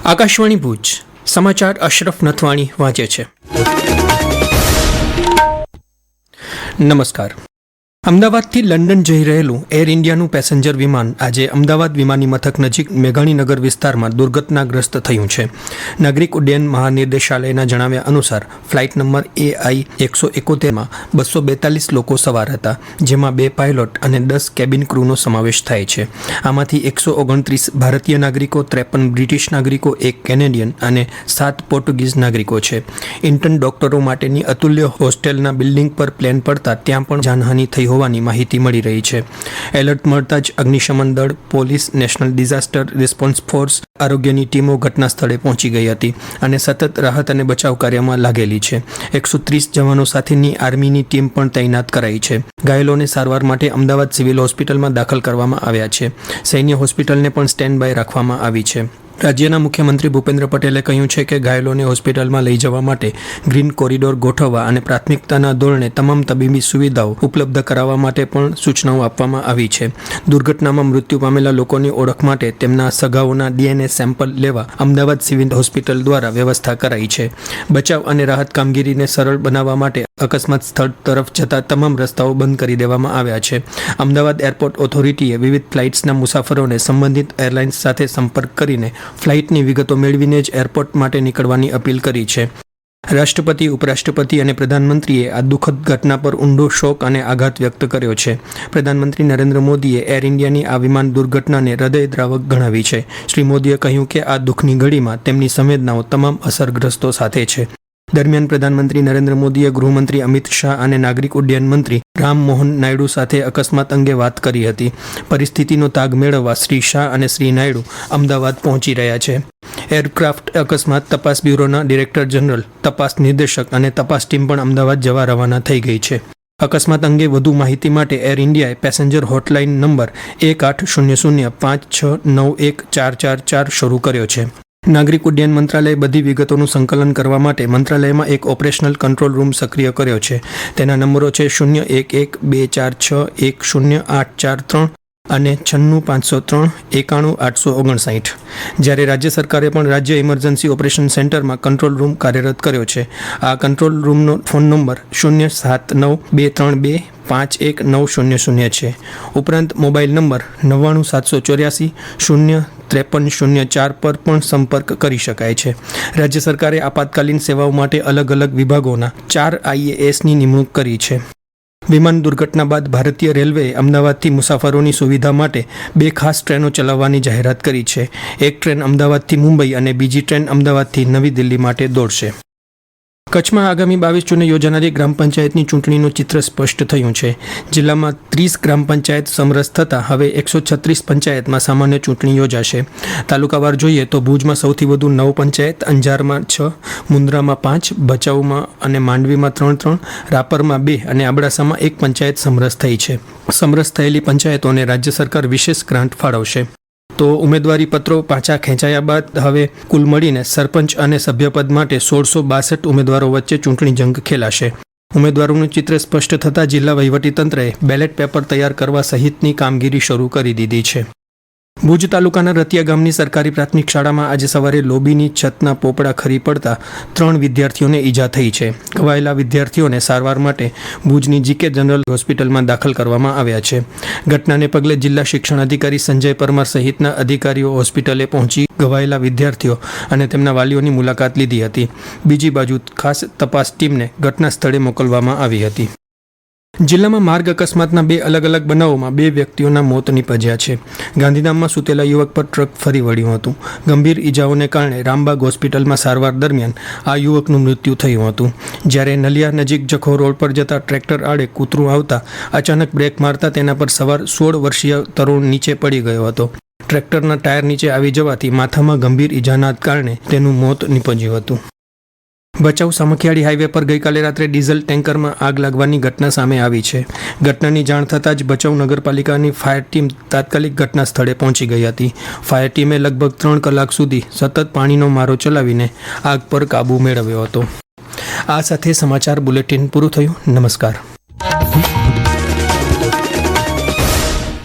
આકાશવાણી ભુજ સમાચાર અશરફ નથવાણી વાંચે છે. નમસ્કાર. અમદાવાદથી લંડન જઈ રહેલું એર ઇન્ડિયાનું પેસેન્જર વિમાન આજે અમદાવાદ વિમાની મથક નજીક મેઘાણીનગર વિસ્તારમાં દુર્ઘટનાગ્રસ્ત થયું છે. નાગરિક ઉડ્ડયન મહાનિર્દેશાલયના જણાવ્યા અનુસાર ફ્લાઇટ નંબર AI 171માં 242 લોકો સવાર હતા, જેમાં 2 પાયલોટ અને 10 કેબિન ક્રૂનો સમાવેશ થાય છે. આમાંથી 129 ભારતીય નાગરિકો, 53 બ્રિટિશ નાગરિકો, 1 કેનેડિયન અને 7 પોર્ટુગીઝ નાગરિકો છે. ઇન્ટર્ન ડોક્ટરો માટેની અતુલ્ય હોસ્ટેલના બિલ્ડિંગ પર પ્લેન પડતા ત્યાં પણ જાનહાનિ થઈ હોવાની માહિતી મળી રહી છે. એલર્ટ મળતા જ અગ્નિશમન દળ, police, national disaster response force, આરોગ્યની ટીમો ઘટના સ્થળે પહોંચી ગઈ હતી અને સતત રાહત અને બચાવ કાર્યમાં લાગેલી છે. 130 જવાનો સાથેની આર્મીની ટીમ પણ તૈનાત કરાઈ છે. ઘાયલોને સારવાર માટે અમદાવાદ સિવિલ હોસ્પિટલમાં દાખલ કરવામાં આવ્યા છે. સૈન્ય હોસ્પિટલને પણ સ્ટેન્ડ બાય રાખવામાં આવી છે. રાજ્યના મુખ્યમંત્રી ભૂપેન્દ્ર પટેલે કહ્યું છે કે ઘાયલોને હોસ્પિટલમાં લઈ જવા માટે ગ્રીન કોરિડોર ગોઠવવા અને પ્રાથમિકતાના ધોરણે તમામ તબીબી સુવિધાઓ ઉપલબ્ધ કરાવવા માટે પણ સૂચનાઓ આપવામાં આવી છે. દુર્ઘટનામાં મૃત્યુ પામેલા લોકોની ઓળખ માટે તેમના સગાઓના DNA સેમ્પલ લેવા અમદાવાદ સિવિલ હોસ્પિટલ દ્વારા વ્યવસ્થા કરાઈ છે. બચાવ અને રાહત કામગીરીને સરળ બનાવવા માટે અકસ્માત સ્થળ તરફ જતા તમામ રસ્તાઓ બંધ કરી દેવામાં આવ્યા છે. અમદાવાદ એરપોર્ટ ઓથોરિટીએ વિવિધ ફ્લાઇટ્સના મુસાફરોને સંબંધિત એરલાઇન્સ સાથે સંપર્ક કરીને ફ્લાઇટની વિગતો મેળવીને જ એરપોર્ટ માટે નીકળવાની અપીલ કરી છે. રાષ્ટ્રપતિ, ઉપરાષ્ટ્રપતિ અને પ્રધાનમંત્રીએ આ દુઃખદ ઘટના પર ઊંડો શોક અને આઘાત વ્યક્ત કર્યો છે. પ્રધાનમંત્રી નરેન્દ્ર મોદીએ એર ઇન્ડિયાની આ વિમાન દુર્ઘટનાને હૃદયદ્રાવક ગણાવી છે. શ્રી મોદીએ કહ્યું કે આ દુઃખની ઘડીમાં તેમની સંવેદનાઓ તમામ અસરગ્રસ્તો સાથે છે. દરમિયાન પ્રધાનમંત્રી નરેન્દ્ર મોદીએ ગૃહમંત્રી અમિત શાહ અને નાગરિક ઉડ્ડયન મંત્રી રામ મોહન નાયડુ સાથે અકસ્માત અંગે વાત કરી હતી. પરિસ્થિતિનો તાગ મેળવવા શ્રી શાહ અને શ્રી નાયડુ અમદાવાદ પહોંચી રહ્યા છે. એરક્રાફ્ટ અકસ્માત તપાસ બ્યુરોના ડિરેક્ટર જનરલ, તપાસ નિર્દેશક અને તપાસ ટીમ પણ અમદાવાદ જવા રવાના થઈ ગઈ છે. અકસ્માત અંગે વધુ માહિતી માટે એર ઇન્ડિયાએ પેસેન્જર હોટલાઇન નંબર 180056914444 શરૂ કર્યો છે. નાગરિક ઉડ્ડયન મંત્રાલયે બધી વિગતોનું સંકલન કરવા માટે મંત્રાલયમાં એક ઓપરેશનલ કંટ્રોલ રૂમ સક્રિય કર્યો છે. તેના નંબરો છે 011246108443 અને 9650391859. જ્યારે રાજ્ય સરકારે પણ રાજ્ય ઇમરજન્સી ઓપરેશન સેન્ટરમાં કંટ્રોલ રૂમ કાર્યરત કર્યો છે. આ કંટ્રોલ રૂમનો ફોન નંબર 07923251900 છે. ઉપરાંત મોબાઈલ નંબર 9974805304 પર પણ સંપર્ક કરી શકાય છે. રાજ્ય સરકારે આપાતકાલીન સેવાઓ માટે અલગ અલગ વિભાગોના 4 IASની નિમણૂક કરી છે. વિમાન દુર્ઘટના બાદ ભારતીય રેલવેએ અમદાવાદથી મુસાફરોની સુવિધા માટે 2 ખાસ ટ્રેનો ચલાવવાની જાહેરાત કરી છે. એક ટ્રેન અમદાવાદથી મુંબઈ અને બીજી ટ્રેન અમદાવાદથી નવી દિલ્હી માટે દોડશે. કચ્છમાં આગામી 22 જૂને યોજાનારી ગ્રામ પંચાયતની ચૂંટણીનું ચિત્ર સ્પષ્ટ થયું છે. જિલ્લામાં 30 ગ્રામ પંચાયત સમરસ થતાં હવે 136 પંચાયતમાં સામાન્ય ચૂંટણી યોજાશે. તાલુકાવાર જોઈએ તો ભુજમાં સૌથી વધુ 9 પંચાયત, અંજારમાં 6, મુન્દ્રામાં 5, ભચાઉમાં અને માંડવીમાં 3, રાપરમાં 2 અને અબડાસામાં 1 પંચાયત સમરસ થઈ છે. સમરસ થયેલી પંચાયતોને રાજ્ય સરકાર વિશેષ ગ્રાન્ટ ફાળવશે. તો ઉમેદવારી પત્રો પાછા ખેંચાયા બાદ હવે કુલ મળીને સરપંચ અને સભ્યપદ માટે 1662 ઉમેદવારો વચ્ચે ચૂંટણી જંગ ખેલાશે. ઉમેદવારોનું ચિત્ર સ્પષ્ટ થતાં જિલ્લા વહીવટીતંત્રએ બેલેટ પેપર તૈયાર કરવા સહિતની કામગીરી શરૂ કરી દીધી છે. ભુજ તાલુકાના રતિયા ગામની સરકારી પ્રાથમિક શાળામાં આજે સવારે લોબીની છતના પોપડા ખરી પડતા 3 વિદ્યાર્થીઓને ઈજા થઈ છે. ઘવાયેલા વિદ્યાર્થીઓને સારવાર માટે ભુજની GK જનરલ હોસ્પિટલમાં દાખલ કરવામાં આવ્યા છે. ઘટનાને પગલે જિલ્લા શિક્ષણ અધિકારી સંજય પરમાર સહિતના અધિકારીઓ હોસ્પિટલે પહોંચી ઘવાયેલા વિદ્યાર્થીઓ અને તેમના વાલીઓની મુલાકાત લીધી હતી. બીજી બાજુ ખાસ તપાસ ટીમને ઘટના સ્થળે મોકલવામાં આવી હતી. જિલ્લામાં માર્ગ અકસ્માતના 2 અલગ અલગ બનાવોમાં 2 વ્યક્તિઓના મોત નીપજ્યા છે. ગાંધીધામમાં સૂતેલા યુવક પર ટ્રક ફરી વળ્યું હતું. ગંભીર ઈજાઓને કારણે રામબાગ હોસ્પિટલમાં સારવાર દરમિયાન આ યુવકનું મૃત્યુ થયું હતું. જ્યારે નલિયા નજીક જખો રોડ પર જતા ટ્રેક્ટર આડે કૂતરું આવતા અચાનક બ્રેક મારતા તેના પર સવાર 16 વર્ષીય તરુણ નીચે પડી ગયો હતો. ટ્રેક્ટરના ટાયર નીચે આવી જવાથી માથામાં ગંભીર ઈજાના કારણે તેનું મોત નીપજ્યું હતું. ભચાઉ સામખિયાળી હાઈવે પર ગઈકાલે રાત્રે ડીઝલ ટેન્કરમાં આગ લાગવાની ઘટના સામે આવી છે. ઘટનાની જાણ થતાં જ ભચાઉ નગરપાલિકાની ફાયર ટીમ તાત્કાલિક ઘટના સ્થળે પહોંચી ગઈ હતી. ફાયર ટીમે લગભગ 3 કલાક સુધી સતત પાણીનો મારો ચલાવીને આગ પર કાબૂ મેળવ્યો હતો. આ સાથે સમાચાર બુલેટિન પૂરું થયું. નમસ્કાર.